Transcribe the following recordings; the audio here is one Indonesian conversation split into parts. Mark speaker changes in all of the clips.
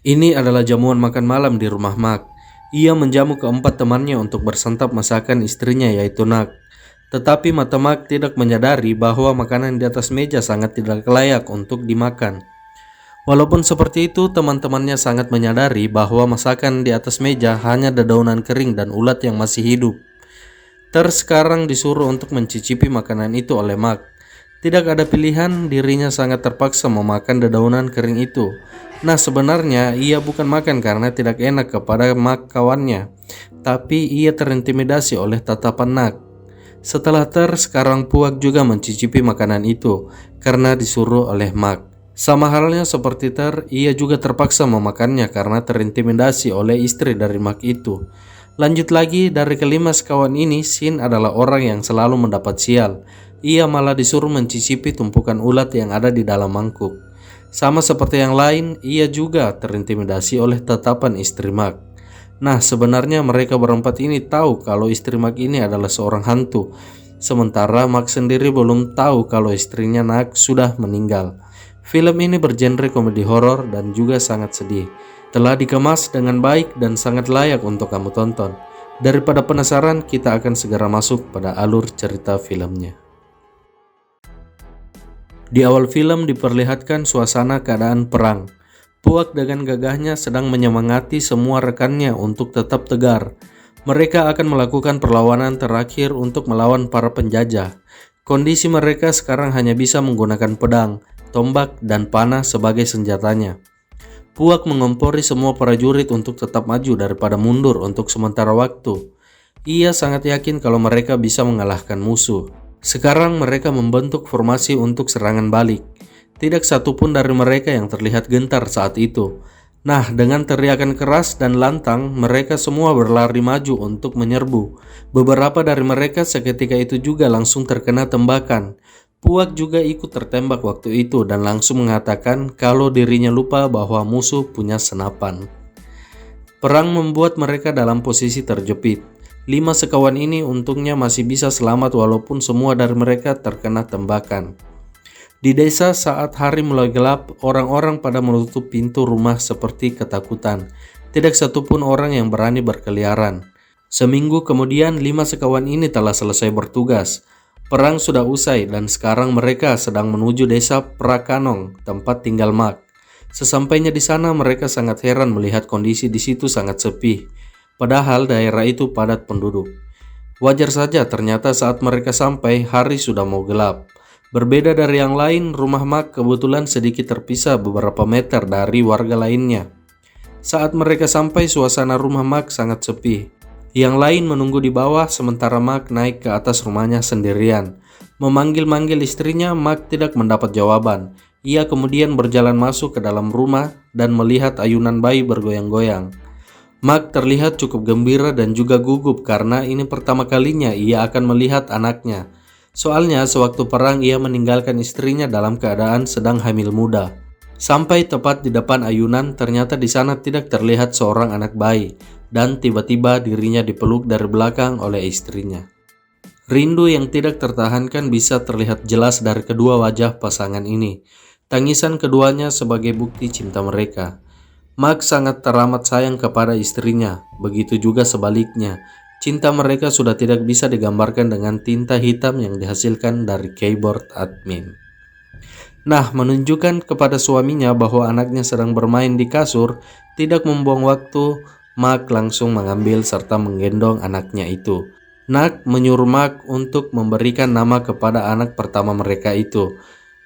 Speaker 1: Ini adalah jamuan makan malam di rumah Mak. Ia menjamu keempat temannya untuk bersantap masakan istrinya yaitu Nak. Tetapi mata Mak tidak menyadari bahwa makanan di atas meja sangat tidak layak untuk dimakan. Walaupun seperti itu, teman-temannya sangat menyadari bahwa masakan di atas meja hanya dedaunan kering dan ulat yang masih hidup. Sekarang disuruh untuk mencicipi makanan itu oleh Mak. Tidak ada pilihan, dirinya sangat terpaksa memakan dedaunan kering itu. Nah, sebenarnya ia bukan makan karena tidak enak kepada Mak kawannya, tapi ia terintimidasi oleh tatapan Nak. Setelah sekarang Puak juga mencicipi makanan itu karena disuruh oleh Mak. Sama halnya seperti ia juga terpaksa memakannya karena terintimidasi oleh istri dari Mak itu. Lanjut lagi, dari kelima sekawan ini, Sin adalah orang yang selalu mendapat sial. Ia malah disuruh mencicipi tumpukan ulat yang ada di dalam mangkuk. Sama seperti yang lain, ia juga terintimidasi oleh tatapan istri Mak. Nah, sebenarnya mereka berempat ini tahu kalau istri Mak ini adalah seorang hantu. Sementara Mak sendiri belum tahu kalau istrinya Nak sudah meninggal. Film ini bergenre komedi horor dan juga sangat sedih. Telah dikemas dengan baik dan sangat layak untuk kamu tonton. Daripada penasaran, kita akan segera masuk pada alur cerita filmnya. Di awal film diperlihatkan suasana keadaan perang. Puak dengan gagahnya sedang menyemangati semua rekannya untuk tetap tegar. Mereka akan melakukan perlawanan terakhir untuk melawan para penjajah. Kondisi mereka sekarang hanya bisa menggunakan pedang, tombak, dan panah sebagai senjatanya. Puak mengompori semua prajurit untuk tetap maju daripada mundur untuk sementara waktu. Ia sangat yakin kalau mereka bisa mengalahkan musuh. Sekarang mereka membentuk formasi untuk serangan balik. Tidak satupun dari mereka yang terlihat gentar saat itu. Nah, dengan teriakan keras dan lantang, mereka semua berlari maju untuk menyerbu. Beberapa dari mereka seketika itu juga langsung terkena tembakan. Puak juga ikut tertembak waktu itu dan langsung mengatakan kalau dirinya lupa bahwa musuh punya senapan. Perang membuat mereka dalam posisi terjepit. 5 sekawan ini untungnya masih bisa selamat walaupun semua dari mereka terkena tembakan. Di desa saat hari mulai gelap, orang-orang pada menutup pintu rumah seperti ketakutan. Tidak satupun orang yang berani berkeliaran. Seminggu kemudian 5 sekawan ini telah selesai bertugas. Perang sudah usai dan sekarang mereka sedang menuju desa Prakanong, tempat tinggal Mak. Sesampainya di sana mereka sangat heran melihat kondisi di situ sangat sepi. Padahal daerah itu padat penduduk. Wajar saja ternyata saat mereka sampai hari sudah mau gelap. Berbeda dari yang lain, rumah Mak kebetulan sedikit terpisah beberapa meter dari warga lainnya. Saat mereka sampai, suasana rumah Mak sangat sepi. Yang lain menunggu di bawah sementara Mak naik ke atas rumahnya sendirian. Memanggil-manggil istrinya, Mak tidak mendapat jawaban. Ia kemudian berjalan masuk ke dalam rumah dan melihat ayunan bayi bergoyang-goyang. Mak terlihat cukup gembira dan juga gugup karena ini pertama kalinya ia akan melihat anaknya. Soalnya sewaktu perang ia meninggalkan istrinya dalam keadaan sedang hamil muda. Sampai tepat di depan ayunan, ternyata di sana tidak terlihat seorang anak bayi dan tiba-tiba dirinya dipeluk dari belakang oleh istrinya. Rindu yang tidak tertahankan bisa terlihat jelas dari kedua wajah pasangan ini. Tangisan keduanya sebagai bukti cinta mereka. Mak sangat teramat sayang kepada istrinya, begitu juga sebaliknya. Cinta mereka sudah tidak bisa digambarkan dengan tinta hitam yang dihasilkan dari keyboard admin. Nah, menunjukkan kepada suaminya bahwa anaknya sedang bermain di kasur, tidak membuang waktu, Mak langsung mengambil serta menggendong anaknya itu. Nak menyuruh Mak untuk memberikan nama kepada anak pertama mereka itu.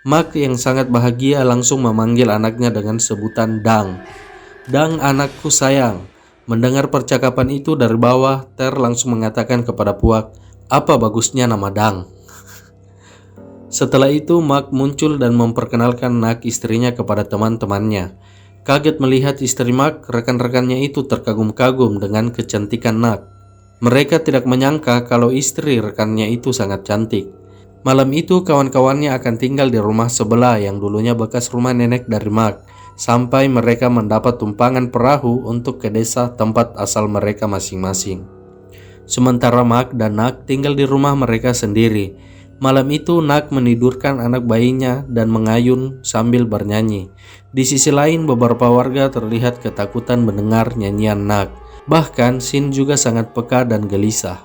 Speaker 1: Mak yang sangat bahagia langsung memanggil anaknya dengan sebutan Dang. Dang, anakku sayang. Mendengar percakapan itu dari bawah, langsung mengatakan kepada Puak, apa bagusnya nama Dang? Setelah itu, Mak muncul dan memperkenalkan Nak istrinya kepada teman-temannya. Kaget melihat istri Mak, rekan-rekannya itu terkagum-kagum dengan kecantikan Nak. Mereka tidak menyangka kalau istri rekannya itu sangat cantik. Malam itu, kawan-kawannya akan tinggal di rumah sebelah yang dulunya bekas rumah nenek dari Mak. Sampai mereka mendapat tumpangan perahu untuk ke desa tempat asal mereka masing-masing. Sementara Mak dan Nak tinggal di rumah mereka sendiri. Malam itu Nak menidurkan anak bayinya dan mengayun sambil bernyanyi. Di sisi lain beberapa warga terlihat ketakutan mendengar nyanyian Nak. Bahkan Sin juga sangat peka dan gelisah.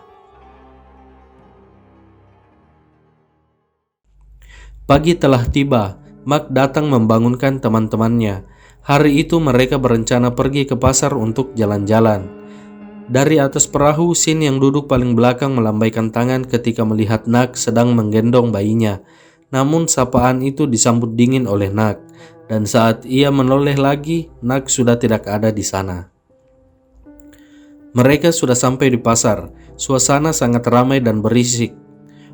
Speaker 1: Pagi telah tiba. Mak datang membangunkan teman-temannya. Hari itu mereka berencana pergi ke pasar untuk jalan-jalan. Dari atas perahu, Sin yang duduk paling belakang melambaikan tangan ketika melihat Nak sedang menggendong bayinya. Namun sapaan itu disambut dingin oleh Nak, dan saat ia menoleh lagi, Nak sudah tidak ada di sana. Mereka sudah sampai di pasar. Suasana sangat ramai dan berisik.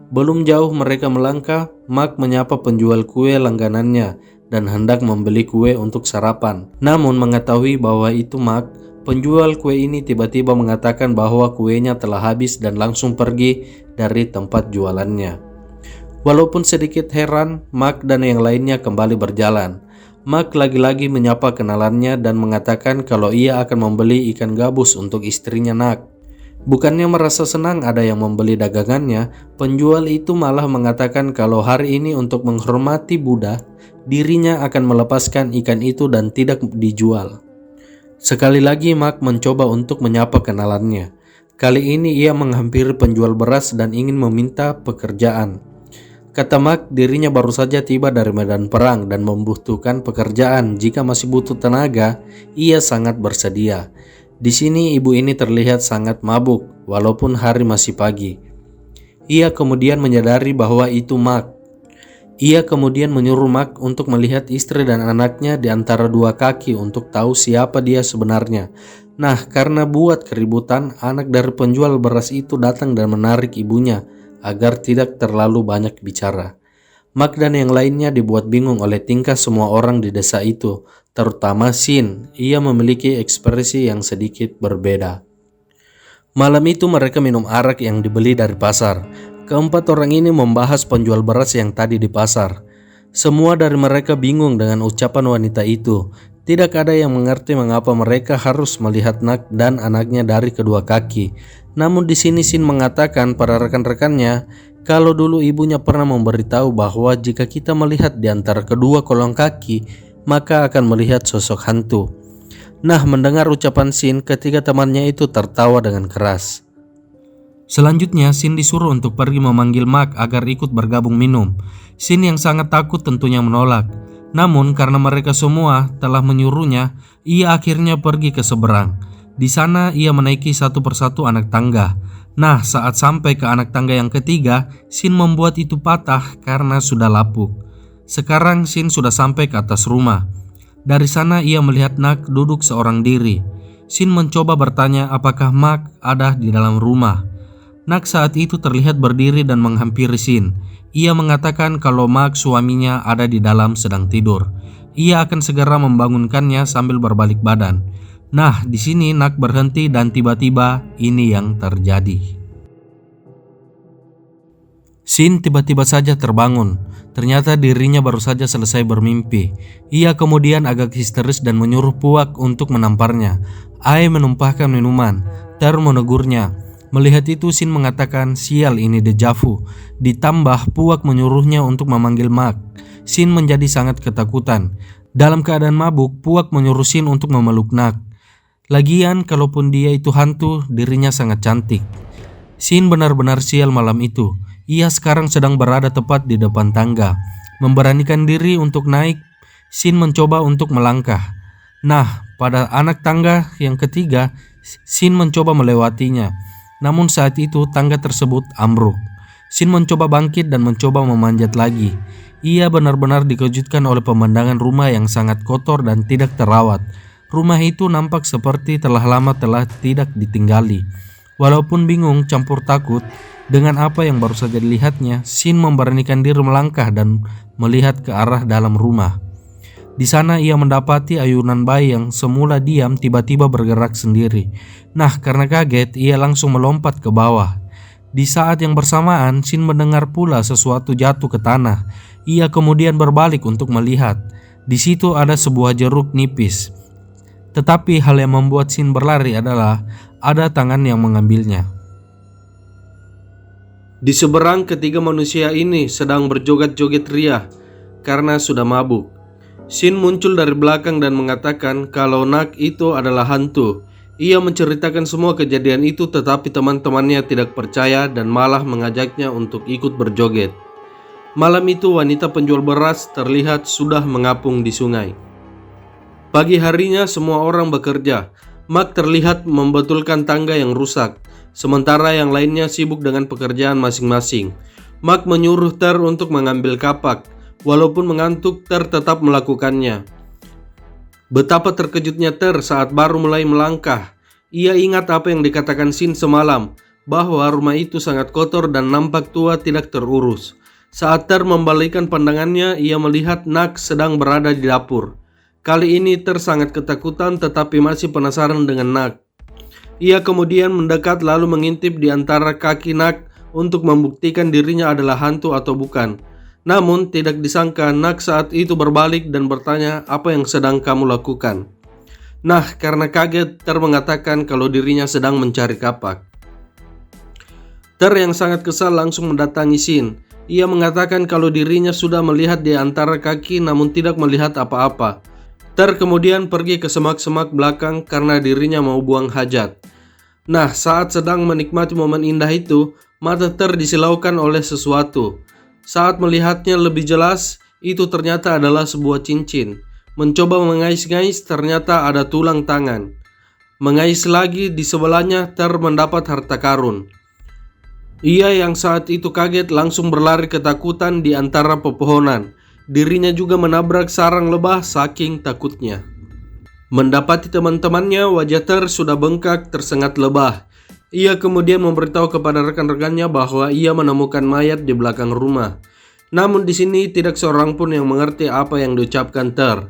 Speaker 1: Belum jauh mereka melangkah, Mak menyapa penjual kue langganannya dan hendak membeli kue untuk sarapan. Namun mengetahui bahwa itu Mak, penjual kue ini tiba-tiba mengatakan bahwa kuenya telah habis dan langsung pergi dari tempat jualannya. Walaupun sedikit heran, Mak dan yang lainnya kembali berjalan. Mak lagi-lagi menyapa kenalannya dan mengatakan kalau ia akan membeli ikan gabus untuk istrinya Nak. Bukannya merasa senang ada yang membeli dagangannya, penjual itu malah mengatakan kalau hari ini untuk menghormati Buddha, dirinya akan melepaskan ikan itu dan tidak dijual. Sekali lagi Mak mencoba untuk menyapa kenalannya. Kali ini ia menghampiri penjual beras dan ingin meminta pekerjaan. Kata Mak, dirinya baru saja tiba dari medan perang dan membutuhkan pekerjaan. Jika masih butuh tenaga, ia sangat bersedia. Di sini ibu ini terlihat sangat mabuk, walaupun hari masih pagi. Ia kemudian menyadari bahwa itu Mak. Ia kemudian menyuruh Mak untuk melihat istri dan anaknya di antara dua kaki untuk tahu siapa dia sebenarnya. Nah, karena buat keributan, anak dari penjual beras itu datang dan menarik ibunya agar tidak terlalu banyak bicara. Mak dan yang lainnya dibuat bingung oleh tingkah semua orang di desa itu, terutama Sin. Ia memiliki ekspresi yang sedikit berbeda. Malam itu mereka minum arak yang dibeli dari pasar. Keempat orang ini membahas penjual beras yang tadi di pasar. Semua dari mereka bingung dengan ucapan wanita itu. Tidak ada yang mengerti mengapa mereka harus melihat Nak dan anaknya dari kedua kaki. Namun di sini Sin mengatakan pada rekan-rekannya kalau dulu ibunya pernah memberitahu bahwa jika kita melihat di antara kedua kolong kaki, maka akan melihat sosok hantu. Nah, mendengar ucapan Sin, ketiga temannya itu tertawa dengan keras. Selanjutnya, Sin disuruh untuk pergi memanggil Mak agar ikut bergabung minum. Sin yang sangat takut tentunya menolak. Namun karena mereka semua telah menyuruhnya, ia akhirnya pergi ke seberang. Di sana ia menaiki satu persatu anak tangga. Nah, saat sampai ke anak tangga yang ketiga, Sin membuat itu patah karena sudah lapuk. Sekarang Sin sudah sampai ke atas rumah. Dari sana ia melihat Nak duduk seorang diri. Sin mencoba bertanya apakah Mak ada di dalam rumah. Nak saat itu terlihat berdiri dan menghampiri Sin. Ia mengatakan kalau Mak suaminya ada di dalam sedang tidur. Ia akan segera membangunkannya sambil berbalik badan. Nah, di sini Nak berhenti dan tiba-tiba ini yang terjadi. Sin tiba-tiba saja terbangun. Ternyata dirinya baru saja selesai bermimpi. Ia kemudian agak histeris dan menyuruh Puak untuk menamparnya. Ai menumpahkan minuman. Ter menegurnya. Melihat itu Sin mengatakan sial ini dejavu. Ditambah Puak menyuruhnya untuk memanggil Mak. Sin menjadi sangat ketakutan. Dalam keadaan mabuk, Puak menyuruh Sin untuk memeluk Nak. Lagian kalaupun dia itu hantu, dirinya sangat cantik. Sin benar-benar sial malam itu. Ia sekarang sedang berada tepat di depan tangga. Memberanikan diri untuk naik, Sin mencoba untuk melangkah. Nah, pada anak tangga yang ketiga, Sin mencoba melewatinya. Namun saat itu tangga tersebut ambruk. Sin mencoba bangkit dan mencoba memanjat lagi. Ia benar-benar dikejutkan oleh pemandangan rumah yang sangat kotor dan tidak terawat. Rumah itu nampak seperti telah lama tidak ditinggali. Walaupun bingung campur takut dengan apa yang baru saja dilihatnya, Sin memberanikan diri melangkah dan melihat ke arah dalam rumah. Di sana ia mendapati ayunan bayi yang semula diam tiba-tiba bergerak sendiri. Nah, karena kaget ia langsung melompat ke bawah. Di saat yang bersamaan Sin mendengar pula sesuatu jatuh ke tanah. Ia kemudian berbalik untuk melihat. Di situ ada sebuah jeruk nipis. Tetapi hal yang membuat Sin berlari adalah ada tangan yang mengambilnya. Di seberang ketiga manusia ini sedang berjoget-joget ria karena sudah mabuk. Shin muncul dari belakang dan mengatakan kalau Nak itu adalah hantu. Ia menceritakan semua kejadian itu, tetapi teman-temannya tidak percaya dan malah mengajaknya untuk ikut berjoget. Malam itu wanita penjual beras terlihat sudah mengapung di sungai. Pagi harinya semua orang bekerja. Mark terlihat membetulkan tangga yang rusak, sementara yang lainnya sibuk dengan pekerjaan masing-masing. Mark menyuruh Ter untuk mengambil kapak. Walaupun mengantuk, Ter tetap melakukannya. Betapa terkejutnya Ter saat baru mulai melangkah. Ia ingat apa yang dikatakan Shin semalam, bahwa rumah itu sangat kotor dan nampak tua tidak terurus. Saat Ter membalikkan pandangannya, ia melihat Nak sedang berada di dapur. Kali ini Ter sangat ketakutan tetapi masih penasaran dengan Nak. Ia kemudian mendekat lalu mengintip di antara kaki Nak untuk membuktikan dirinya adalah hantu atau bukan. Namun tidak disangka Nak saat itu berbalik dan bertanya, "Apa yang sedang kamu lakukan?" Nah, karena kaget, Ter mengatakan kalau dirinya sedang mencari kapak. Ter yang sangat kesal langsung mendatangi Shin. Ia mengatakan kalau dirinya sudah melihat di antara kaki namun tidak melihat apa-apa. Ter kemudian pergi ke semak-semak belakang karena dirinya mau buang hajat. Nah, saat sedang menikmati momen indah itu, mata Ter disilaukan oleh sesuatu. Saat melihatnya lebih jelas, itu ternyata adalah sebuah cincin. Mencoba mengais-ngais, ternyata ada tulang tangan. Mengais lagi, di sebelahnya Ter mendapat harta karun. Ia yang saat itu kaget langsung berlari ketakutan di antara pepohonan. Dirinya juga menabrak sarang lebah saking takutnya. Mendapati teman-temannya, wajah Ter sudah bengkak tersengat lebah. Ia kemudian memberitahu kepada rekan-rekannya bahwa ia menemukan mayat di belakang rumah. Namun di sini tidak seorang pun yang mengerti apa yang diucapkan Ter.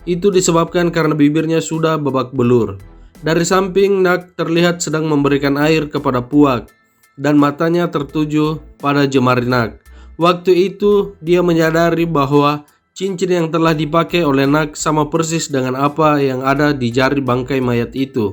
Speaker 1: Itu disebabkan karena bibirnya sudah babak belur. Dari samping, Nak terlihat sedang memberikan air kepada Puak dan matanya tertuju pada jemari Nak. Waktu itu dia menyadari bahwa cincin yang telah dipakai oleh Nak sama persis dengan apa yang ada di jari bangkai mayat itu.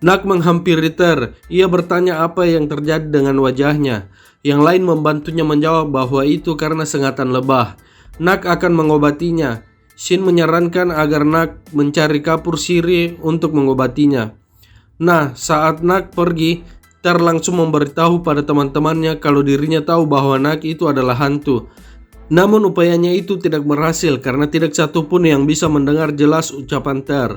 Speaker 1: Nak menghampiri Ter. Ia bertanya apa yang terjadi dengan wajahnya. Yang lain membantunya menjawab bahwa itu karena sengatan lebah. Nak akan mengobatinya. Shin menyarankan agar Nak mencari kapur sirih untuk mengobatinya. Nah, saat Nak pergi, Ter langsung memberitahu pada teman-temannya kalau dirinya tahu bahwa Nak itu adalah hantu. Namun upayanya itu tidak berhasil karena tidak satupun yang bisa mendengar jelas ucapan Ter.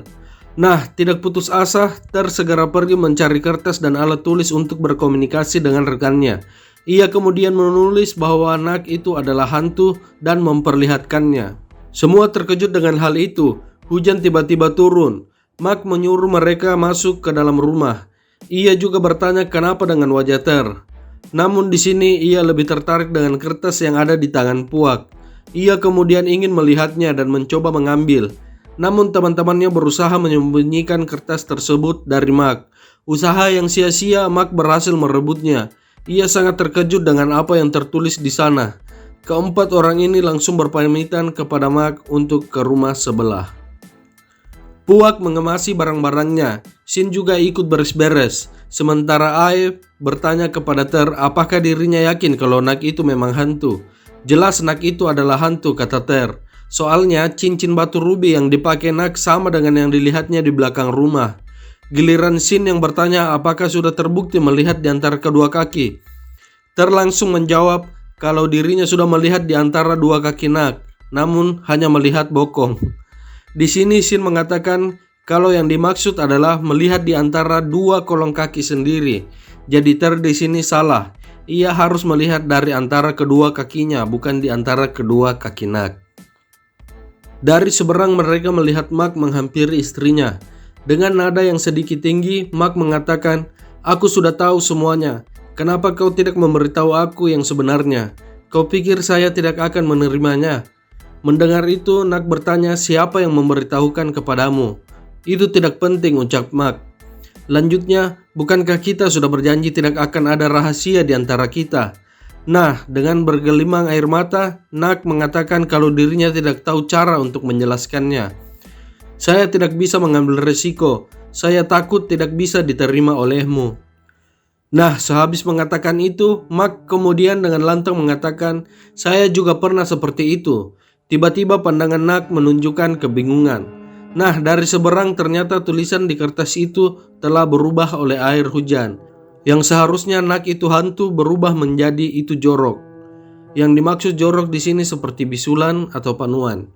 Speaker 1: Nah, tidak putus asa, Ter segera pergi mencari kertas dan alat tulis untuk berkomunikasi dengan rekannya. Ia kemudian menulis bahwa Nak itu adalah hantu dan memperlihatkannya. Semua terkejut dengan hal itu. Hujan tiba-tiba turun. Mark menyuruh mereka masuk ke dalam rumah. Ia juga bertanya kenapa dengan wajah Ter. Namun di sini ia lebih tertarik dengan kertas yang ada di tangan Puak. Ia kemudian ingin melihatnya dan mencoba mengambil. Namun teman-temannya berusaha menyembunyikan kertas tersebut dari Mark. Usaha yang sia-sia, Mark berhasil merebutnya. Ia sangat terkejut dengan apa yang tertulis di sana. Keempat orang ini langsung berpamitan kepada Mark untuk ke rumah sebelah. Puak mengemasi barang-barangnya. Shin juga ikut beres-beres. Sementara Ae bertanya kepada Ter apakah dirinya yakin kalau Nak itu memang hantu. Jelas Nak itu adalah hantu, kata Ter. Soalnya cincin batu rubi yang dipakai Nak sama dengan yang dilihatnya di belakang rumah. Giliran Shin yang bertanya apakah sudah terbukti melihat di antara kedua kaki. Ter langsung menjawab kalau dirinya sudah melihat di antara dua kaki Nak, namun hanya melihat bokong. Di sini Shin mengatakan kalau yang dimaksud adalah melihat di antara dua kolong kaki sendiri. Jadi Ter di sini salah. Ia harus melihat dari antara kedua kakinya, bukan di antara kedua kaki Nak. Dari seberang mereka melihat Mark menghampiri istrinya. Dengan nada yang sedikit tinggi, Mark mengatakan, "Aku sudah tahu semuanya. Kenapa kau tidak memberitahu aku yang sebenarnya? Kau pikir saya tidak akan menerimanya?" Mendengar itu, Nak bertanya, "Siapa yang memberitahukan kepadamu?" "Itu tidak penting," ucap Mark. Lanjutnya, "Bukankah kita sudah berjanji tidak akan ada rahasia di antara kita?" Nah, dengan bergelimang air mata, Nak mengatakan kalau dirinya tidak tahu cara untuk menjelaskannya. "Saya tidak bisa mengambil resiko. Saya takut tidak bisa diterima olehmu." Nah, sehabis mengatakan itu, Mark kemudian dengan lantang mengatakan, "Saya juga pernah seperti itu." Tiba-tiba pandangan Nak menunjukkan kebingungan. Nah, dari seberang ternyata tulisan di kertas itu telah berubah oleh air hujan. Yang seharusnya Nak itu hantu berubah menjadi itu jorok. Yang dimaksud jorok di sini seperti bisulan atau panuan.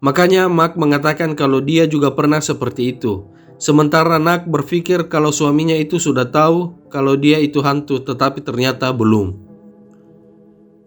Speaker 1: Makanya Mark mengatakan kalau dia juga pernah seperti itu. Sementara Nak berpikir kalau suaminya itu sudah tahu kalau dia itu hantu, tetapi ternyata belum.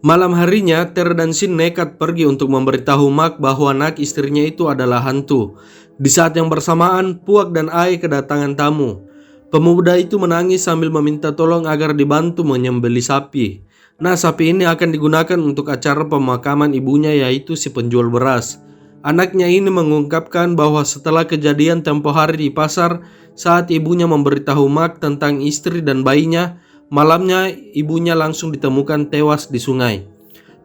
Speaker 1: Malam harinya, Ter dan Sin nekat pergi untuk memberitahu Mark bahwa Nak istrinya itu adalah hantu. Di saat yang bersamaan, Puak dan Ai kedatangan tamu. Pemuda itu menangis sambil meminta tolong agar dibantu menyembelih sapi. Nah, sapi ini akan digunakan untuk acara pemakaman ibunya, yaitu si penjual beras. Anaknya ini mengungkapkan bahwa setelah kejadian tempo hari di pasar, saat ibunya memberitahu Mark tentang istri dan bayinya, malamnya ibunya langsung ditemukan tewas di sungai.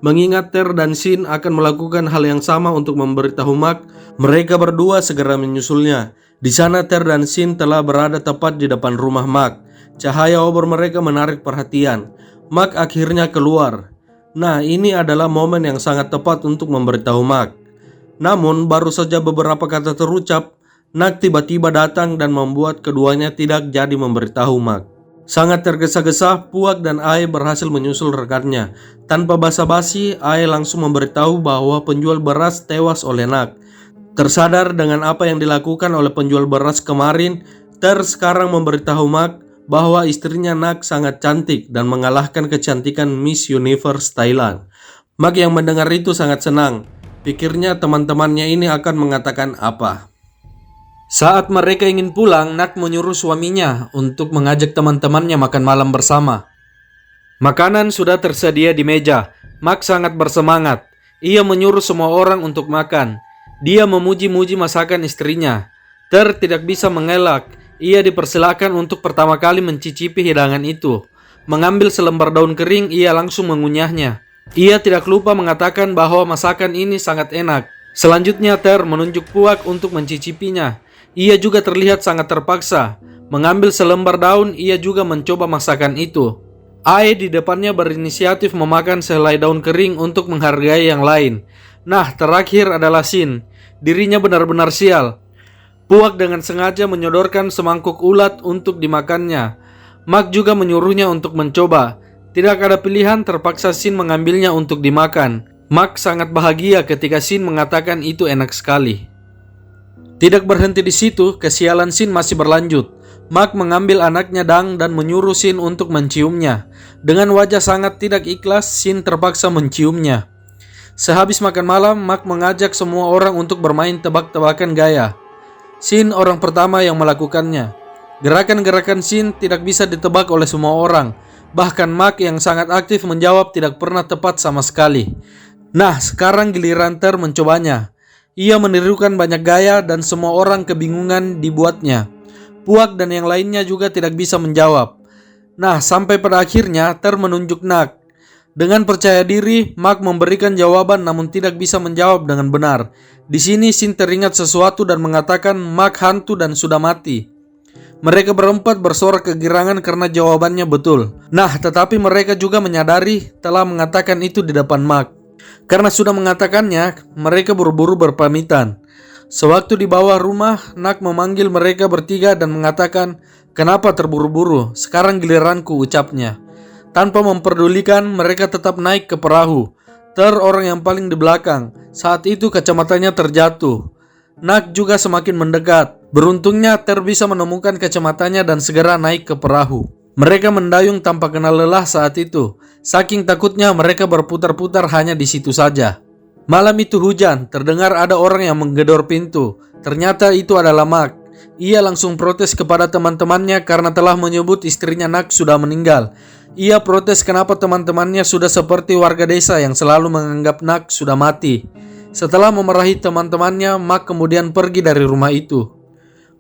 Speaker 1: Mengingat Ter dan Sin akan melakukan hal yang sama untuk memberitahu Mark, mereka berdua segera menyusulnya. Di sana Ter dan Sin telah berada tepat di depan rumah Mark. Cahaya obor mereka menarik perhatian. Mark akhirnya keluar. Nah, ini adalah momen yang sangat tepat untuk memberitahu Mark. Namun baru saja beberapa kata terucap, Nak tiba-tiba datang dan membuat keduanya tidak jadi memberitahu Mark. Sangat tergesa-gesa, Puak dan Ai berhasil menyusul rekannya. Tanpa basa-basi, Ai langsung memberitahu bahwa penjual beras tewas oleh Nak. Tersadar dengan apa yang dilakukan oleh penjual beras kemarin, Ter sekarang memberitahu Mark bahwa istrinya Nak sangat cantik dan mengalahkan kecantikan Miss Universe Thailand. Mark yang mendengar itu sangat senang. Pikirnya teman-temannya ini akan mengatakan apa. Saat mereka ingin pulang, Nak menyuruh suaminya untuk mengajak teman-temannya makan malam bersama. Makanan sudah tersedia di meja. Mark sangat bersemangat. Ia menyuruh semua orang untuk makan. Dia memuji-muji masakan istrinya. Ter tidak bisa mengelak. Ia dipersilakan untuk pertama kali mencicipi hidangan itu. Mengambil selembar daun kering, ia langsung mengunyahnya. Ia tidak lupa mengatakan bahwa masakan ini sangat enak. Selanjutnya Ter menunjuk Puak untuk mencicipinya. Ia juga terlihat sangat terpaksa. Mengambil selembar daun, ia juga mencoba masakan itu. Ai di depannya berinisiatif memakan sehelai daun kering untuk menghargai yang lain. Nah, terakhir adalah Sin. Dirinya benar-benar sial. Puak dengan sengaja menyodorkan semangkuk ulat untuk dimakannya. Mark juga menyuruhnya untuk mencoba. Tidak ada pilihan, terpaksa Sin mengambilnya untuk dimakan. Mark sangat bahagia ketika Sin mengatakan itu enak sekali. Tidak berhenti di situ, kesialan Sin masih berlanjut. Mark mengambil anaknya Dang dan menyuruh Sin untuk menciumnya. Dengan wajah sangat tidak ikhlas, Sin terpaksa menciumnya. Sehabis makan malam, Mark mengajak semua orang untuk bermain tebak-tebakan gaya. Sin orang pertama yang melakukannya. Gerakan-gerakan Sin tidak bisa ditebak oleh semua orang. Bahkan Mark yang sangat aktif menjawab tidak pernah tepat sama sekali. Nah, sekarang giliran Ter mencobanya. Ia menirukan banyak gaya dan semua orang kebingungan dibuatnya. Puak dan yang lainnya juga tidak bisa menjawab. Nah, sampai pada akhirnya Ter menunjuk Nak. Dengan percaya diri, Mark memberikan jawaban namun tidak bisa menjawab dengan benar. Di sini Sin teringat sesuatu dan mengatakan Mark hantu dan sudah mati. Mereka berempat bersorak kegirangan karena jawabannya betul. Nah, tetapi mereka juga menyadari telah mengatakan itu di depan Mark. Karena sudah mengatakannya, mereka buru-buru berpamitan. Sewaktu di bawah rumah, Nak memanggil mereka bertiga dan mengatakan, "Kenapa terburu-buru? Sekarang giliranku," ucapnya. Tanpa memperdulikan, mereka tetap naik ke perahu. Ter orang yang paling di belakang. Saat itu kacamatanya terjatuh. Nak juga semakin mendekat. Beruntungnya Ter bisa menemukan kacamatanya dan segera naik ke perahu. Mereka mendayung tanpa kenal lelah saat itu. Saking takutnya mereka berputar-putar hanya di situ saja. Malam itu hujan, terdengar ada orang yang menggedor pintu. Ternyata itu adalah Mark. Ia langsung protes kepada teman-temannya karena telah menyebut istrinya Nak sudah meninggal. Ia protes kenapa teman-temannya sudah seperti warga desa yang selalu menganggap Nak sudah mati. Setelah memarahi teman-temannya, Mark kemudian pergi dari rumah itu.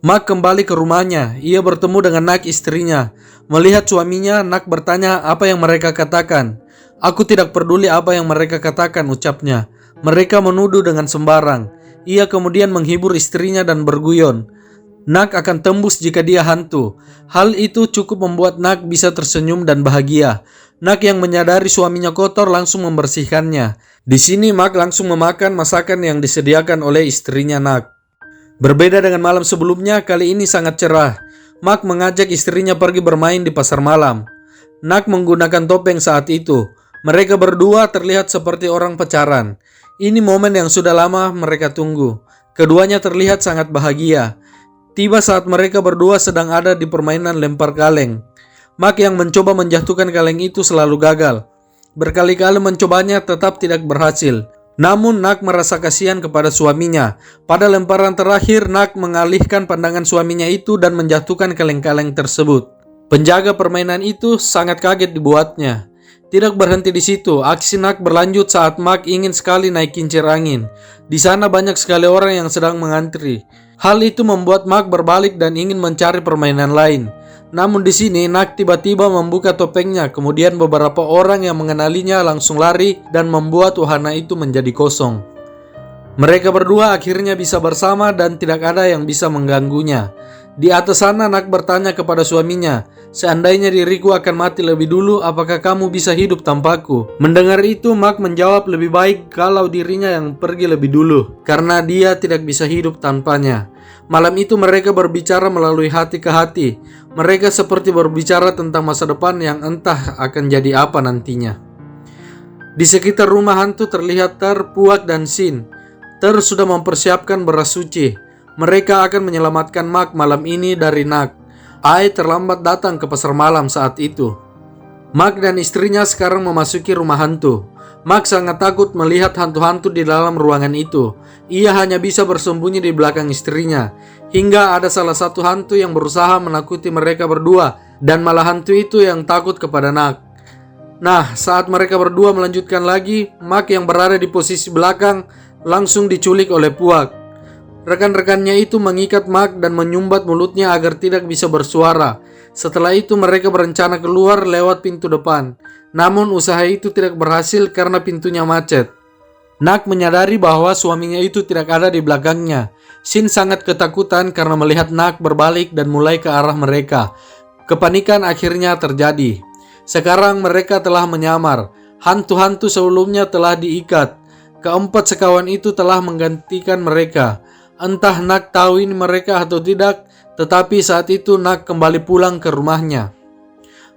Speaker 1: Mark kembali ke rumahnya. Ia bertemu dengan Nak istrinya. Melihat suaminya, Nak bertanya apa yang mereka katakan. "Aku tidak peduli apa yang mereka katakan," ucapnya. "Mereka menuduh dengan sembarang." Ia kemudian menghibur istrinya dan berguyon. Nak akan tembus jika dia hantu. Hal itu cukup membuat Nak bisa tersenyum dan bahagia. Nak yang menyadari suaminya kotor langsung membersihkannya. Di sini Mak langsung memakan masakan yang disediakan oleh istrinya Nak. Berbeda dengan malam sebelumnya, kali ini sangat cerah. Mak mengajak istrinya pergi bermain di pasar malam. Nak menggunakan topeng saat itu. Mereka berdua terlihat seperti orang pacaran. Ini momen yang sudah lama mereka tunggu. Keduanya terlihat sangat bahagia. Tiba saat mereka berdua sedang ada di permainan lempar kaleng. Mak yang mencoba menjatuhkan kaleng itu selalu gagal. Berkali-kali mencobanya tetap tidak berhasil. Namun Nak merasa kasihan kepada suaminya. Pada lemparan terakhir, Nak mengalihkan pandangan suaminya itu dan menjatuhkan kaleng-kaleng tersebut. Penjaga permainan itu sangat kaget dibuatnya. Tidak berhenti di situ, aksi Nak berlanjut saat Mak ingin sekali naik kincir angin. Di sana banyak sekali orang yang sedang mengantri. Hal itu membuat Mak berbalik dan ingin mencari permainan lain. Namun di sini Nak tiba-tiba membuka topengnya, kemudian beberapa orang yang mengenalinya langsung lari dan membuat wahana itu menjadi kosong. Mereka berdua akhirnya bisa bersama dan tidak ada yang bisa mengganggunya. Di atas sana Nak bertanya kepada suaminya, "Seandainya diriku akan mati lebih dulu, apakah kamu bisa hidup tanpaku?" Mendengar itu Mak menjawab lebih baik kalau dirinya yang pergi lebih dulu, karena dia tidak bisa hidup tanpanya. Malam itu mereka berbicara melalui hati ke hati. Mereka seperti berbicara tentang masa depan yang entah akan jadi apa nantinya. Di sekitar rumah hantu terlihat Ter, Puak, dan Sin. Ter sudah mempersiapkan beras suci. Mereka akan menyelamatkan Mak malam ini dari Nak. Ai terlambat datang ke pasar malam saat itu. Mak dan istrinya sekarang memasuki rumah hantu. Mak sangat takut melihat hantu-hantu di dalam ruangan itu. Ia hanya bisa bersembunyi di belakang istrinya. Hingga ada salah satu hantu yang berusaha menakuti mereka berdua. Dan malah hantu itu yang takut kepada Nak. Nah, saat mereka berdua melanjutkan lagi, Mak yang berada di posisi belakang langsung diculik oleh Puak. Rekan-rekannya itu mengikat Mak dan menyumbat mulutnya agar tidak bisa bersuara. Setelah itu mereka berencana keluar lewat pintu depan. Namun usaha itu tidak berhasil karena pintunya macet. Nak menyadari bahwa suaminya itu tidak ada di belakangnya. Sin sangat ketakutan karena melihat Nak berbalik dan mulai ke arah mereka. Kepanikan akhirnya terjadi. Sekarang mereka telah menyamar. Hantu-hantu sebelumnya telah diikat. Keempat sekawan itu telah menggantikan mereka. Entah Nak tahu ini mereka atau tidak, tetapi saat itu Nak kembali pulang ke rumahnya.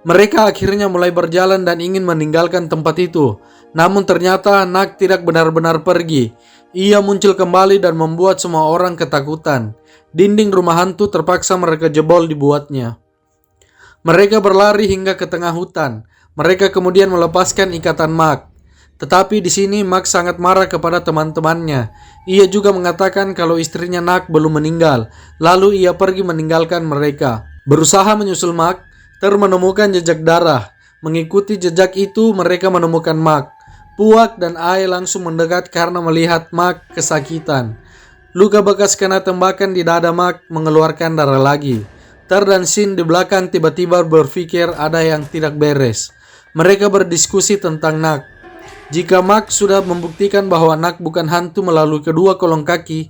Speaker 1: Mereka akhirnya mulai berjalan dan ingin meninggalkan tempat itu. Namun ternyata Nak tidak benar-benar pergi. Ia muncul kembali dan membuat semua orang ketakutan. Dinding rumah hantu terpaksa mereka jebol dibuatnya. Mereka berlari hingga ke tengah hutan. Mereka kemudian melepaskan ikatan Mak. Tetapi di sini Mak sangat marah kepada teman-temannya. Ia juga mengatakan kalau istrinya Nak belum meninggal. Lalu ia pergi meninggalkan mereka. Berusaha menyusul Mak, Ter menemukan jejak darah. Mengikuti jejak itu mereka menemukan Mak. Puak dan Ai langsung mendekat karena melihat Mak kesakitan. Luka bekas kena tembakan di dada Mak mengeluarkan darah lagi. Ter dan Sin di belakang tiba-tiba berpikir ada yang tidak beres. Mereka berdiskusi tentang Nak. Jika Mak sudah membuktikan bahwa Nak bukan hantu melalui kedua kolong kaki,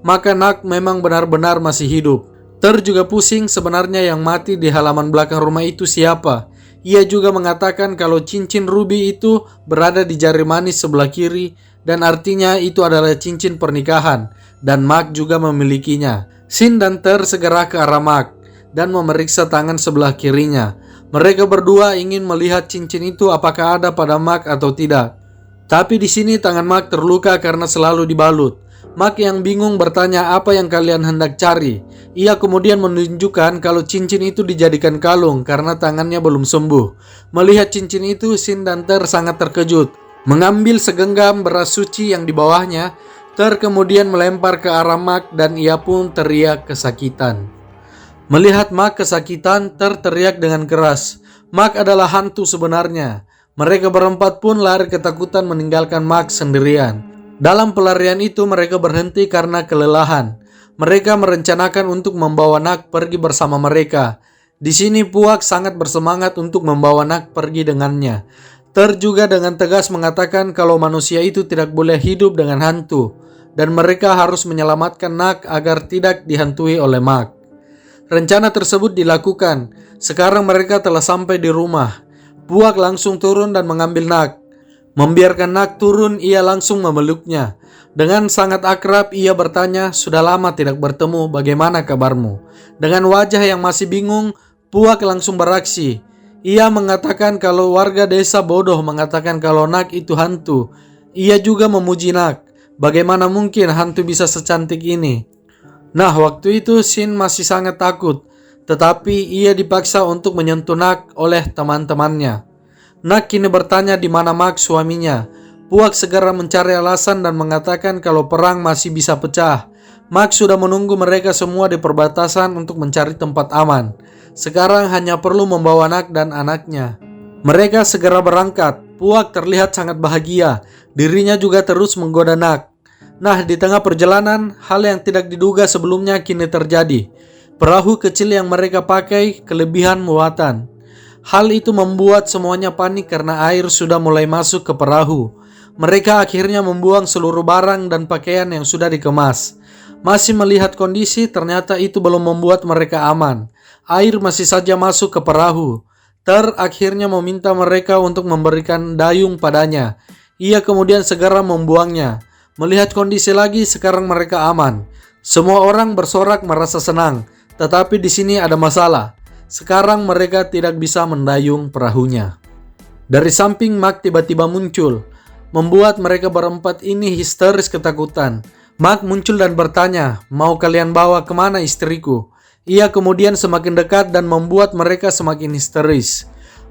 Speaker 1: maka Nak memang benar-benar masih hidup. Ter juga pusing sebenarnya yang mati di halaman belakang rumah itu siapa. Ia juga mengatakan kalau cincin ruby itu berada di jari manis sebelah kiri dan artinya itu adalah cincin pernikahan dan Mak juga memilikinya. Sin dan Ter segera ke arah Mak dan memeriksa tangan sebelah kirinya. Mereka berdua ingin melihat cincin itu apakah ada pada Mak atau tidak. Tapi di sini tangan Mak terluka karena selalu dibalut. Mak yang bingung bertanya apa yang kalian hendak cari. Ia kemudian menunjukkan kalau cincin itu dijadikan kalung karena tangannya belum sembuh. Melihat cincin itu, Sin dan Ter sangat terkejut. Mengambil segenggam beras suci yang di bawahnya, Ter kemudian melempar ke arah Mak dan ia pun teriak kesakitan. Melihat Mak kesakitan, Ter teriak dengan keras. Mak adalah hantu sebenarnya. Mereka berempat pun lari ketakutan meninggalkan Mak sendirian. Dalam pelarian itu mereka berhenti karena kelelahan. Mereka merencanakan untuk membawa Nak pergi bersama mereka. Di sini Puak sangat bersemangat untuk membawa Nak pergi dengannya. Ter juga dengan tegas mengatakan kalau manusia itu tidak boleh hidup dengan hantu dan mereka harus menyelamatkan Nak agar tidak dihantui oleh Mak. Rencana tersebut dilakukan. Sekarang mereka telah sampai di rumah. Puak langsung turun dan mengambil Nak. Membiarkan Nak turun, ia langsung memeluknya. Dengan sangat akrab ia bertanya, "Sudah lama tidak bertemu, bagaimana kabarmu?" Dengan wajah yang masih bingung, Puak langsung beraksi. Ia mengatakan kalau warga desa bodoh mengatakan kalau Nak itu hantu. Ia juga memuji Nak. Bagaimana mungkin hantu bisa secantik ini? Nah, waktu itu Shin masih sangat takut, tetapi ia dipaksa untuk menyentuh Nak oleh teman-temannya. Nak kini bertanya di mana Mak suaminya. Puak segera mencari alasan dan mengatakan kalau perang masih bisa pecah. Mak sudah menunggu mereka semua di perbatasan untuk mencari tempat aman. Sekarang hanya perlu membawa Nak dan anaknya. Mereka segera berangkat. Puak terlihat sangat bahagia. Dirinya juga terus menggoda Nak. Nah, di tengah perjalanan, hal yang tidak diduga sebelumnya kini terjadi. Perahu kecil yang mereka pakai kelebihan muatan. Hal itu membuat semuanya panik karena air sudah mulai masuk ke perahu. Mereka akhirnya membuang seluruh barang dan pakaian yang sudah dikemas. Masih melihat kondisi, ternyata itu belum membuat mereka aman. Air masih saja masuk ke perahu. Ter akhirnya meminta mereka untuk memberikan dayung padanya. Ia kemudian segera membuangnya. Melihat kondisi lagi, sekarang mereka aman. Semua orang bersorak merasa senang, tetapi di sini ada masalah. Sekarang mereka tidak bisa mendayung perahunya. Dari samping Mak tiba-tiba muncul, membuat mereka berempat ini histeris ketakutan. Mak muncul dan bertanya, "Mau kalian bawa kemana istriku?" Ia kemudian semakin dekat dan membuat mereka semakin histeris.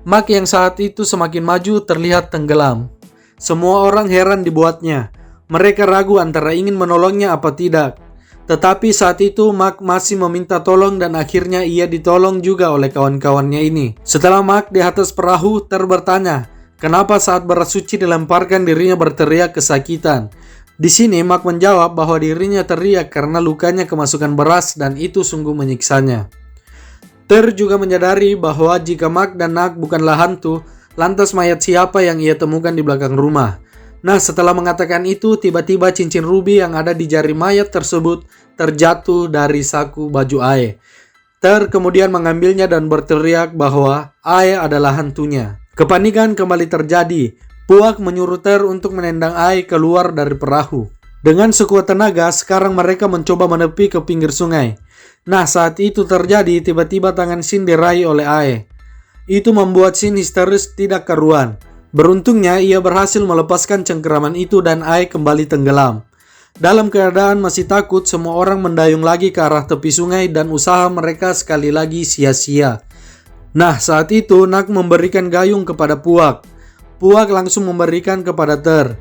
Speaker 1: Mak yang saat itu semakin maju terlihat tenggelam. Semua orang heran dibuatnya. Mereka ragu antara ingin menolongnya apa tidak. Tetapi saat itu Mak masih meminta tolong dan akhirnya ia ditolong juga oleh kawan-kawannya ini. Setelah Mak di atas perahu, Ter bertanya, kenapa saat bersuci dilemparkan dirinya berteriak kesakitan. Di sini Mak menjawab bahwa dirinya teriak karena lukanya kemasukan beras dan itu sungguh menyiksanya. Ter juga menyadari bahwa jika Mak dan Nak bukanlah hantu, lantas mayat siapa yang ia temukan di belakang rumah? Nah, setelah mengatakan itu, tiba-tiba cincin rubi yang ada di jari mayat tersebut terjatuh dari saku baju Ae. Ter kemudian mengambilnya dan berteriak bahwa Ae adalah hantunya. Kepanikan kembali terjadi. Puak menyuruh Ter untuk menendang Ae keluar dari perahu. Dengan sekuat tenaga, sekarang mereka mencoba menepi ke pinggir sungai. Nah, saat itu terjadi, tiba-tiba tangan Shin diraih oleh Ae. Itu membuat Shin histeris tidak karuan. Beruntungnya ia berhasil melepaskan cengkeraman itu dan Ae kembali tenggelam. Dalam keadaan masih takut, semua orang mendayung lagi ke arah tepi sungai dan usaha mereka sekali lagi sia-sia. Nah, saat itu Nak memberikan gayung kepada Puak. Puak langsung memberikan kepada Ter.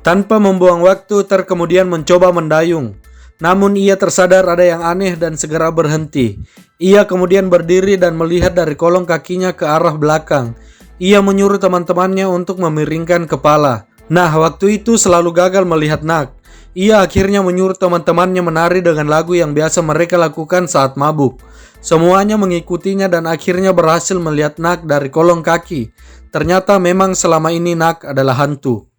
Speaker 1: Tanpa membuang waktu, Ter kemudian mencoba mendayung. Namun ia tersadar ada yang aneh dan segera berhenti. Ia kemudian berdiri dan melihat dari kolong kakinya ke arah belakang. Ia menyuruh teman-temannya untuk memiringkan kepala. Nah, waktu itu selalu gagal melihat Nak. Ia akhirnya menyuruh teman-temannya menari dengan lagu yang biasa mereka lakukan saat mabuk. Semuanya mengikutinya dan akhirnya berhasil melihat Nak dari kolong kaki. Ternyata memang selama ini Nak adalah hantu.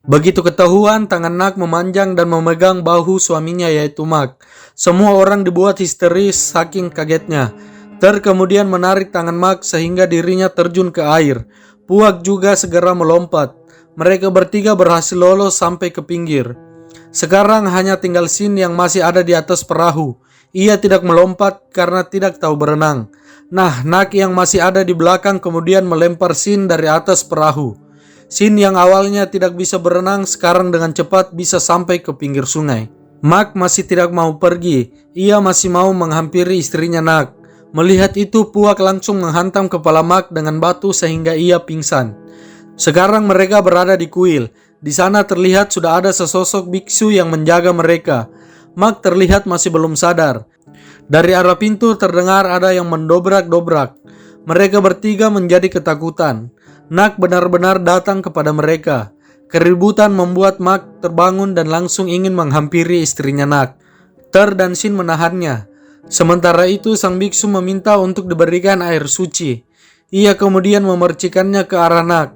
Speaker 1: Begitu ketahuan, tangan Nak memanjang dan memegang bahu suaminya yaitu Mak. Semua orang dibuat histeris saking kagetnya. Ter kemudian menarik tangan Mak sehingga dirinya terjun ke air. Puak juga segera melompat. Mereka bertiga berhasil lolos sampai ke pinggir. Sekarang hanya tinggal Shin yang masih ada di atas perahu. Ia tidak melompat karena tidak tahu berenang. Nah, Nak yang masih ada di belakang kemudian melempar Shin dari atas perahu. Shin yang awalnya tidak bisa berenang sekarang dengan cepat bisa sampai ke pinggir sungai. Mak masih tidak mau pergi. Ia masih mau menghampiri istrinya Nak. Melihat itu, Puak langsung menghantam kepala Mak dengan batu sehingga ia pingsan. Sekarang mereka berada di kuil. Di sana terlihat sudah ada sesosok biksu yang menjaga mereka. Mak terlihat masih belum sadar. Dari arah pintu terdengar ada yang mendobrak-dobrak. Mereka bertiga menjadi ketakutan. Nak benar-benar datang kepada mereka. Keributan membuat Mak terbangun dan langsung ingin menghampiri istrinya Nak. Ter dan Shin menahannya. Sementara itu sang biksu meminta untuk diberikan air suci. Ia kemudian memercikannya ke arah Nak.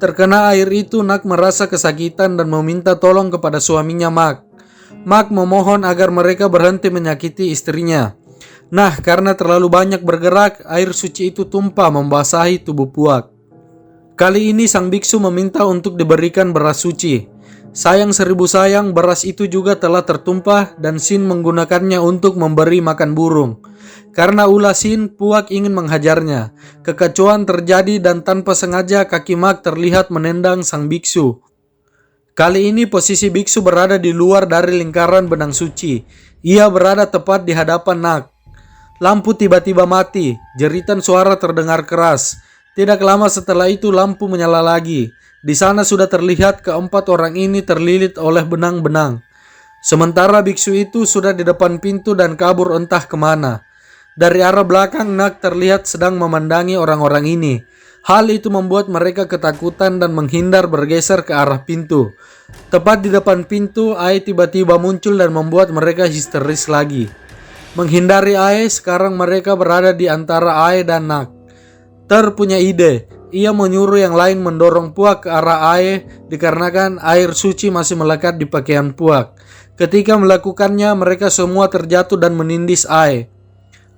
Speaker 1: Terkena air itu, Nak merasa kesakitan dan meminta tolong kepada suaminya Mak. Mak memohon agar mereka berhenti menyakiti istrinya. Nah, karena terlalu banyak bergerak, air suci itu tumpah membasahi tubuh Puak. Kali ini sang biksu meminta untuk diberikan beras suci. Sayang seribu sayang, beras itu juga telah tertumpah dan Sin menggunakannya untuk memberi makan burung. Karena ulah Sin, Puak ingin menghajarnya. Kekacauan terjadi dan tanpa sengaja kaki Mak terlihat menendang sang biksu. Kali ini posisi biksu berada di luar dari lingkaran benang suci. Ia berada tepat di hadapan Nak. Lampu tiba-tiba mati, jeritan suara terdengar keras. Tidak lama setelah itu lampu menyala lagi. Di sana sudah terlihat keempat orang ini terlilit oleh benang-benang. Sementara biksu itu sudah di depan pintu dan kabur entah kemana. Dari arah belakang Nak terlihat sedang memandangi orang-orang ini. Hal itu membuat mereka ketakutan dan menghindar bergeser ke arah pintu. Tepat di depan pintu, Ae tiba-tiba muncul dan membuat mereka histeris lagi. Menghindari Ae, sekarang mereka berada di antara Ae dan Nak. Ter punya ide, ia menyuruh yang lain mendorong Puak ke arah Ae dikarenakan air suci masih melekat di pakaian Puak. Ketika melakukannya, mereka semua terjatuh dan menindis Ae.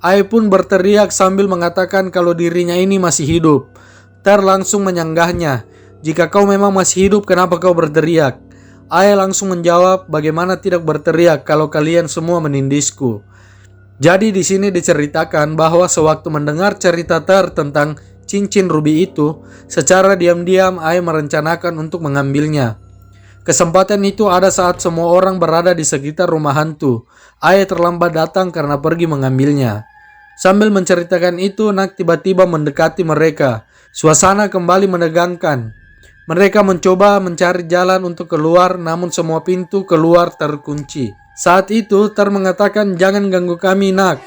Speaker 1: Ae pun berteriak sambil mengatakan kalau dirinya ini masih hidup. Ter langsung menyanggahnya, "Jika kau memang masih hidup, kenapa kau berteriak?" Ae langsung menjawab, "Bagaimana tidak berteriak kalau kalian semua menindisku?" Jadi di sini diceritakan bahwa sewaktu mendengar cerita Ter tentang cincin rubi itu, secara diam-diam Ae merencanakan untuk mengambilnya. Kesempatan itu ada saat semua orang berada di sekitar rumah hantu. Ae terlambat datang karena pergi mengambilnya. Sambil menceritakan itu, Nak tiba-tiba mendekati mereka. Suasana kembali menegangkan. Mereka mencoba mencari jalan untuk keluar, namun semua pintu keluar terkunci. Saat itu Ter mengatakan, "Jangan ganggu kami, Nak.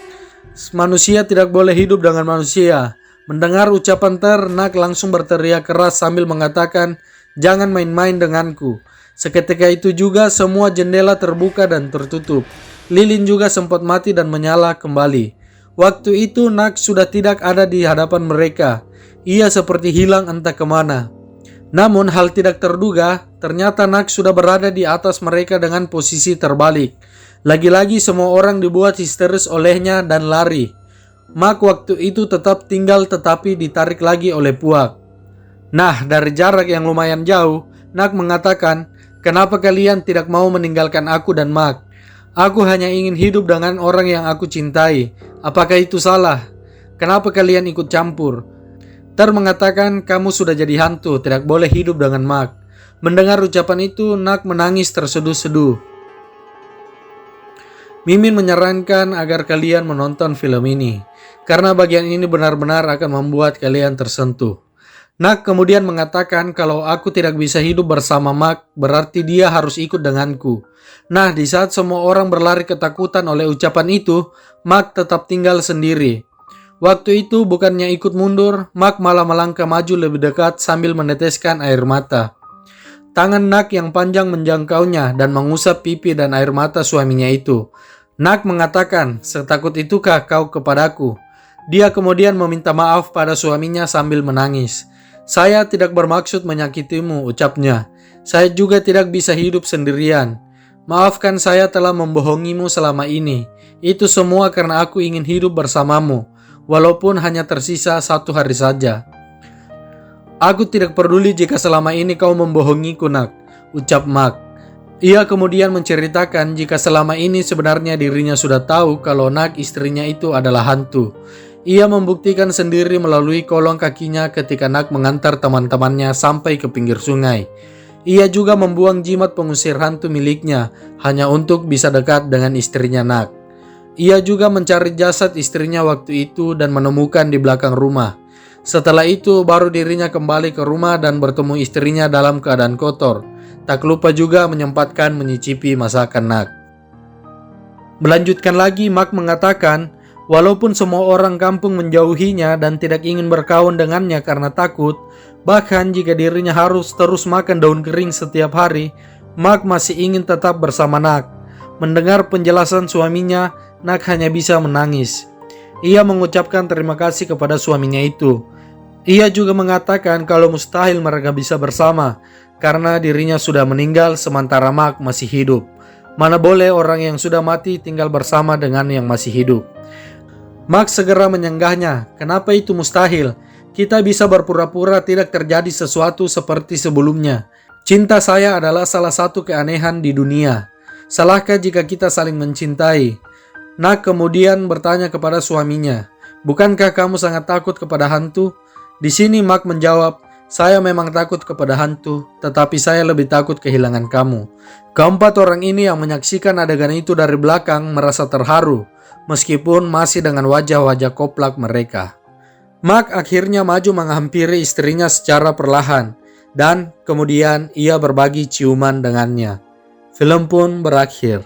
Speaker 1: Manusia tidak boleh hidup dengan manusia." Mendengar ucapan Ter, Nak langsung berteriak keras sambil mengatakan, "Jangan main-main denganku." Seketika itu juga semua jendela terbuka dan tertutup. Lilin juga sempat mati dan menyala kembali. Waktu itu Nak sudah tidak ada di hadapan mereka. Ia seperti hilang entah kemana. Namun hal tidak terduga, ternyata Nak sudah berada di atas mereka dengan posisi terbalik. Lagi-lagi semua orang dibuat histeris olehnya dan lari. Mak waktu itu tetap tinggal tetapi ditarik lagi oleh Puak. Nah, dari jarak yang lumayan jauh, Nak mengatakan, "Kenapa kalian tidak mau meninggalkan aku dan Mak? Aku hanya ingin hidup dengan orang yang aku cintai. Apakah itu salah? Kenapa kalian ikut campur?" Ter mengatakan, "Kamu sudah jadi hantu, tidak boleh hidup dengan Mak." Mendengar ucapan itu, Nak menangis terseduh-seduh. Mimin menyarankan agar kalian menonton film ini, karena bagian ini benar-benar akan membuat kalian tersentuh. Nak kemudian mengatakan kalau aku tidak bisa hidup bersama Mak, berarti dia harus ikut denganku. Nah, di saat semua orang berlari ketakutan oleh ucapan itu, Mak tetap tinggal sendiri. Waktu itu bukannya ikut mundur, Mak malah melangkah maju lebih dekat sambil meneteskan air mata. Tangan Nak yang panjang menjangkaunya dan mengusap pipi dan air mata suaminya itu. Nak mengatakan, "Setakut itukah kau kepadaku?" Dia kemudian meminta maaf pada suaminya sambil menangis. "Saya tidak bermaksud menyakitimu," ucapnya. "Saya juga tidak bisa hidup sendirian. Maafkan saya telah membohongimu selama ini. Itu semua karena aku ingin hidup bersamamu. Walaupun hanya tersisa 1 hari saja. Aku tidak peduli jika selama ini kau membohongiku, Nak," ucap Mak. Ia kemudian menceritakan jika selama ini sebenarnya dirinya sudah tahu kalau Nak istrinya itu adalah hantu. Ia membuktikan sendiri melalui kolong kakinya ketika Nak mengantar teman-temannya sampai ke pinggir sungai. Ia juga membuang jimat pengusir hantu miliknya hanya untuk bisa dekat dengan istrinya Nak. Ia juga mencari jasad istrinya waktu itu dan menemukan di belakang rumah. Setelah itu baru dirinya kembali ke rumah dan bertemu istrinya dalam keadaan kotor. Tak lupa juga menyempatkan menyicipi masakan Nak. Melanjutkan lagi, Mak mengatakan, walaupun semua orang kampung menjauhinya dan tidak ingin berkawan dengannya karena takut, bahkan jika dirinya harus terus makan daun kering setiap hari, Mak masih ingin tetap bersama Nak. Mendengar penjelasan suaminya, Nak hanya bisa menangis. Ia mengucapkan terima kasih kepada suaminya itu. Ia juga mengatakan kalau mustahil mereka bisa bersama karena dirinya sudah meninggal sementara Mak masih hidup. Mana boleh orang yang sudah mati tinggal bersama dengan yang masih hidup. Max segera menyanggahnya. Kenapa itu mustahil? Kita bisa berpura-pura tidak terjadi sesuatu seperti sebelumnya. Cinta saya adalah salah satu keanehan di dunia. Salahkah jika kita saling mencintai? Nak kemudian bertanya kepada suaminya, bukankah kamu sangat takut kepada hantu? Di sini Mark menjawab, saya memang takut kepada hantu, tetapi saya lebih takut kehilangan kamu. Keempat orang ini yang menyaksikan adegan itu dari belakang merasa terharu, meskipun masih dengan wajah-wajah koplak mereka. Mark akhirnya maju menghampiri istrinya secara perlahan, dan kemudian ia berbagi ciuman dengannya. Film pun berakhir.